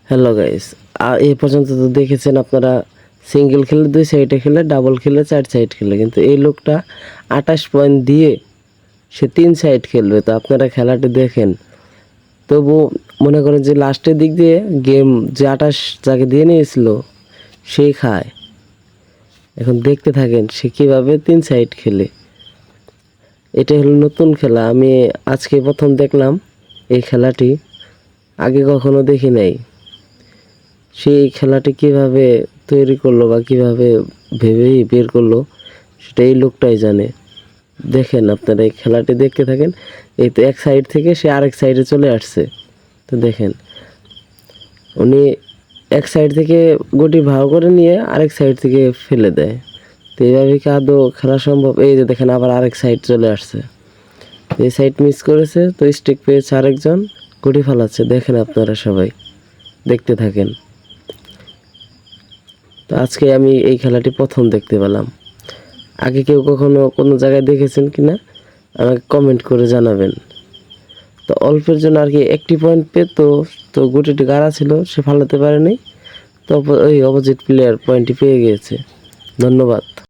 Hello guys, এই পর্যন্ত তো দেখেছেন আপনারা সিঙ্গেল খেলে 2 সাইডে খেলে, ডাবল খেলে 4 সাইড খেলে, কিন্তু এই লোকটা 28 পয়েন্ট দিয়ে সে 3 সাইড খেলবে। তো আপনারা খেলাটি দেখেন। তবু মনে করেন যে লাস্টের দিক দিয়ে গেম যে 28 যাকে দিয়ে নিয়েছিল সেই খায়। এখন দেখতে থাকেন সে কীভাবে 3 সাইড খেলে। এটা হলো নতুন খেলা, আমি আজকে প্রথম দেখলাম এই খেলাটি, আগে কখনো দেখি নাই। সেই খেলাটি কিভাবে তৈরি করলো বা কিভাবে ভেবেই বের করলো সেটা এই লোকটাই জানে। দেখেন আপনারা এই খেলাটি দেখতে থাকেন। এই তো এক সাইড থেকে সে আরেক সাইডে চলে আসছে। তো দেখেন উনি এক সাইড থেকে গুটি ভাও করে নিয়ে আরেক সাইড থেকে ফেলে দেয়। তো এইভাবে কি আদৌ খেলা সম্ভব? এই যে দেখেন আবার আরেক সাইড চলে আসছে, এই সাইড মিস করেছে, তো স্টিক পেয়েছে আরেকজন, গুটি ফালাচ্ছে। দেখেন আপনারা সবাই দেখতে থাকেন। তো আজকে আমি এই খেলাটি প্রথম দেখতে পেলাম। আগে কেউ কখনো কোনো জায়গায় দেখেছেন কি না আমাকে কমেন্ট করে জানাবেন। তো অল্পের জন্য আর কি একটি পয়েন্ট পেত, তো গুটিটি গাড়া ছিল, সে ফালাতে পারেনি। তো ওই অপোজিট প্লেয়ার পয়েন্টটি পেয়ে গিয়েছে। ধন্যবাদ।